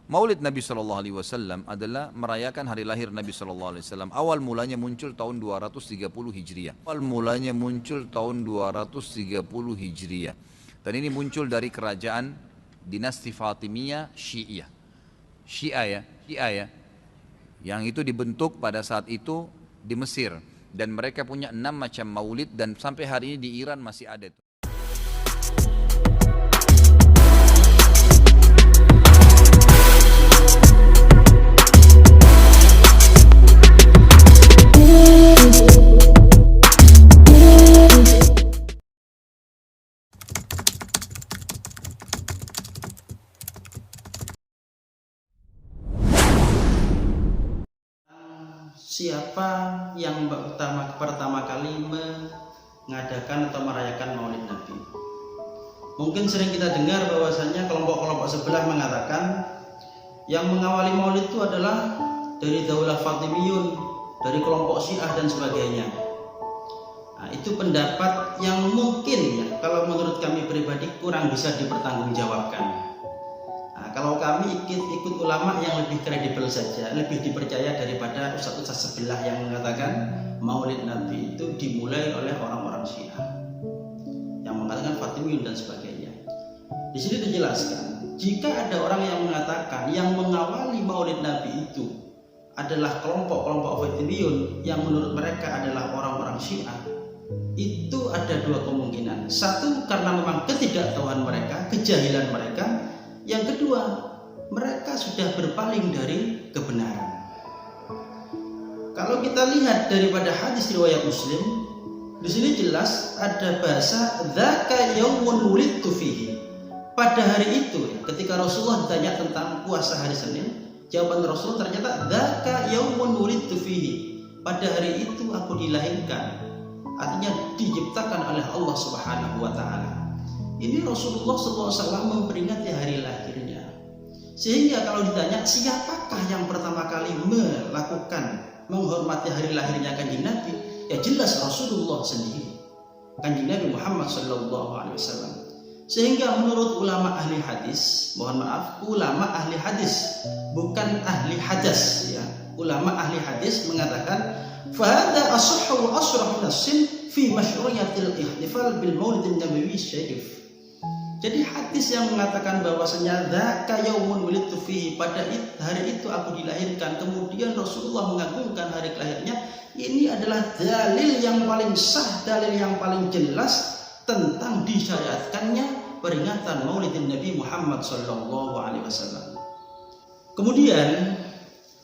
Maulid Nabi SAW adalah merayakan hari lahir Nabi SAW. Awal mulanya muncul tahun 230 Hijriah. Dan ini muncul dari kerajaan dinasti Fatimiyah Syiah. Syiah ya. Yang itu dibentuk pada saat itu di Mesir. Dan mereka punya 6 macam maulid dan sampai hari ini di Iran masih ada itu. Siapa yang pertama kali mengadakan atau merayakan Maulid Nabi? Mungkin sering kita dengar bahwasanya kelompok-kelompok sebelah mengatakan yang mengawali Maulid itu adalah dari Daulah Fatimiyun, dari kelompok Syiah dan sebagainya. Nah, itu pendapat yang mungkin ya, kalau menurut kami pribadi kurang bisa dipertanggungjawabkan. Nah, kalau kami ikut ulama yang lebih kredibel saja, lebih dipercaya daripada ustaz-ustaz sebelah yang mengatakan Maulid Nabi itu dimulai oleh orang-orang Syiah, yang mengatakan Fatimiyun dan sebagainya. Di sini dijelaskan, jika ada orang yang mengatakan yang mengawali Maulid Nabi itu adalah kelompok-kelompok Fatimiyun yang menurut mereka adalah orang-orang Syiah, itu ada dua kemungkinan. Satu, karena memang ketidaktahuan mereka, kejahilan mereka. Yang kedua, mereka sudah berpaling dari kebenaran. Kalau kita lihat daripada hadis riwayat Muslim, di sini jelas ada bahasa dzaka yaumun wulidtu fihi. Pada hari itu, ketika Rasulullah ditanya tentang puasa hari Senin, jawaban Rasulullah ternyata dzaka yaumun wulidtu fihi. Pada hari itu aku dilahirkan. Artinya diciptakan oleh Allah Subhanahu wa taala. Ini Rasulullah SAW memperingati hari lahirnya. Sehingga kalau ditanya siapakah yang pertama kali menghormati hari lahirnya Kanjeng Nabi, ya jelas Rasulullah sendiri, Kanjeng Nabi Muhammad SAW. Sehingga menurut ulama ahli hadis, mohon maaf, ulama ahli hadis, bukan ahli hadas ya. Ulama ahli hadis mengatakan fahada asahhu wa asrah nassin fi masyru'iyatil ihtifal bil maulidin nabawi syarif. Jadi hadis yang mengatakan bahwasanya dzaka yaumun wulidtu fihi, pada hari itu aku dilahirkan, kemudian Rasulullah mengagungkan hari kelahirannya, ini adalah dalil yang paling sah, dalil yang paling jelas tentang disyariatkannya peringatan Maulidin Nabi Muhammad SAW. Kemudian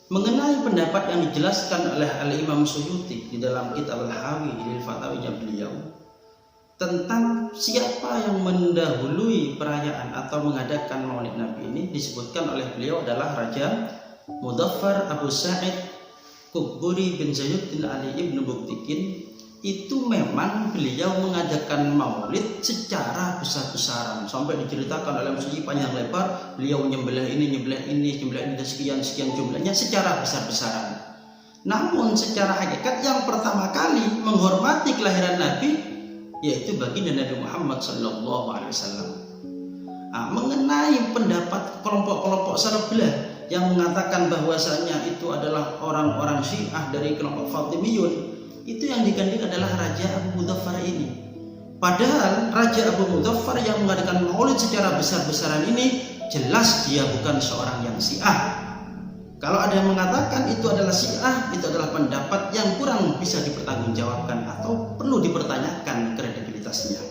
mengenai pendapat yang dijelaskan oleh Al-Imam Suyuti di dalam kitab Al-Hawi lil Fatawinya beliau tentang siapa yang mendahului perayaan atau mengadakan Maulid Nabi ini, disebutkan oleh beliau adalah Raja Mudhaffar Abu Sa'id Kuburi bin Zainuddin Ali ibn Buktikin. Itu memang beliau mengadakan Maulid secara besar-besaran, sampai diceritakan oleh Musyid panjang lebar, beliau nyembelih ini dan sekian jumlahnya secara besar-besaran. Namun secara hakikat yang pertama kali menghormati kelahiran Nabi yaitu baginda Nabi Muhammad SAW. Mengenai pendapat kelompok-kelompok sebelah yang mengatakan bahwasanya itu adalah orang-orang Syiah dari kelompok Fatimiyun, itu yang digandeng adalah Raja Abu Mudhaffar ini. Padahal Raja Abu Mudhaffar yang mengadakan maulid secara besar-besaran ini jelas dia bukan seorang yang Syiah. Kalau ada yang mengatakan itu adalah Syiah, itu adalah pendapat yang kurang bisa dipertanggungjawabkan atau perlu dipertanyakan kredibilitasnya.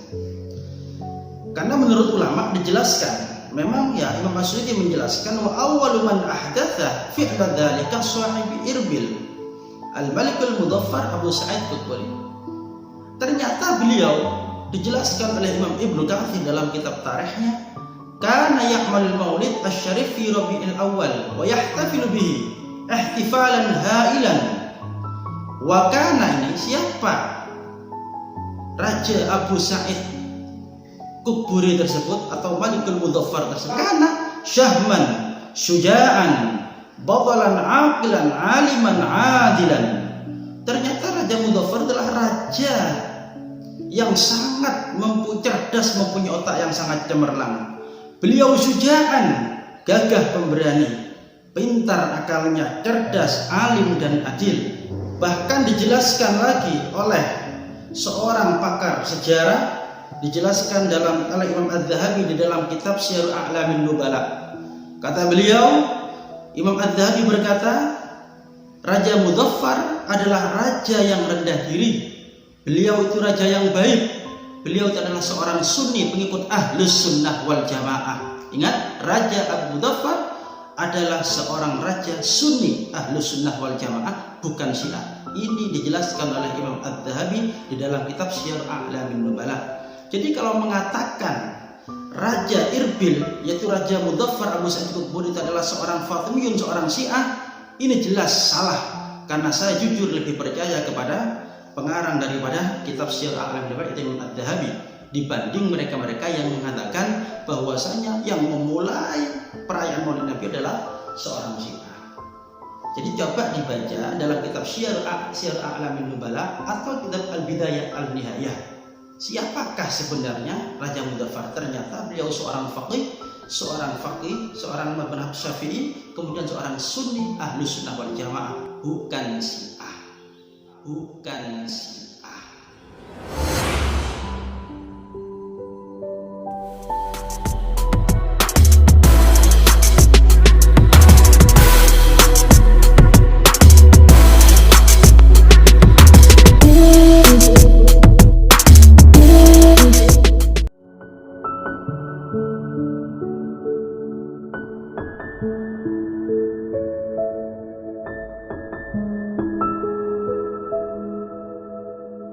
Karena menurut ulama dijelaskan, memang ya Imam Masyudi menjelaskan wa awwalu man ahdatsa fi'la dzalika sahibi Irbil Al-Malik Al-Mudhaffar Abu Sa'id Qutbari. Ternyata beliau dijelaskan oleh Imam Ibnu Katsir dalam kitab tarikhnya, kana ya'mal maulid asy-syarif fi Rabiul Awwal wa yahtafilu bihi ihtifalan hailan. Wa kana, ini siapa? Raja Abu Sa'id Kuburi tersebut atau Malikul Mudhaffar tersebut, kana syahman syuja'an batalan aqilan aliman adilan. Ternyata Raja Mudhaffar adalah raja yang sangat cerdas, mempunyai otak yang sangat cemerlang. Beliau syuja'an, gagah pemberani, pintar akalnya, cerdas, alim dan adil. Bahkan dijelaskan lagi oleh seorang pakar sejarah, dijelaskan oleh Imam Az-Zahabi di dalam kitab Syiar A'lamin Nubala. Kata beliau, Imam Az-Zahabi berkata, Raja Mudhaffar adalah raja yang rendah diri. Beliau itu raja yang baik. Beliau itu adalah seorang sunni, pengikut Ahlus Sunnah wal Jamaah. Ingat, Raja Abu Mudhaffar adalah seorang raja sunni Ahlus Sunnah wal Jamaah, bukan Syiah. Ini dijelaskan oleh Imam Az-Zahabi di dalam kitab Syiar A'lamin Nubala. Jadi kalau mengatakan Raja Irbil, yaitu Raja Mudhaffar Abu Sa'id Qutb itu adalah seorang Fatimiyun, seorang Syiah, ini jelas salah. Karena saya jujur lebih percaya kepada pengarang daripada kitab Syiar A'lamin Nubala, itu Imam Az-Zahabi, dibanding mereka-mereka yang mengatakan bahwasanya yang memulai perayaan Maulid Nabi adalah seorang Syiah. Jadi coba dibaca dalam kitab Syiar A'lamin Nubala atau kitab Al-Bidayah Al-Nihayah. Siapakah sebenarnya Raja Mudhaffar? Ternyata beliau seorang faqih, seorang mazhab Syafi'i, kemudian seorang Sunni Ahlus Sunnah wal Jamaah, bukan Syiah.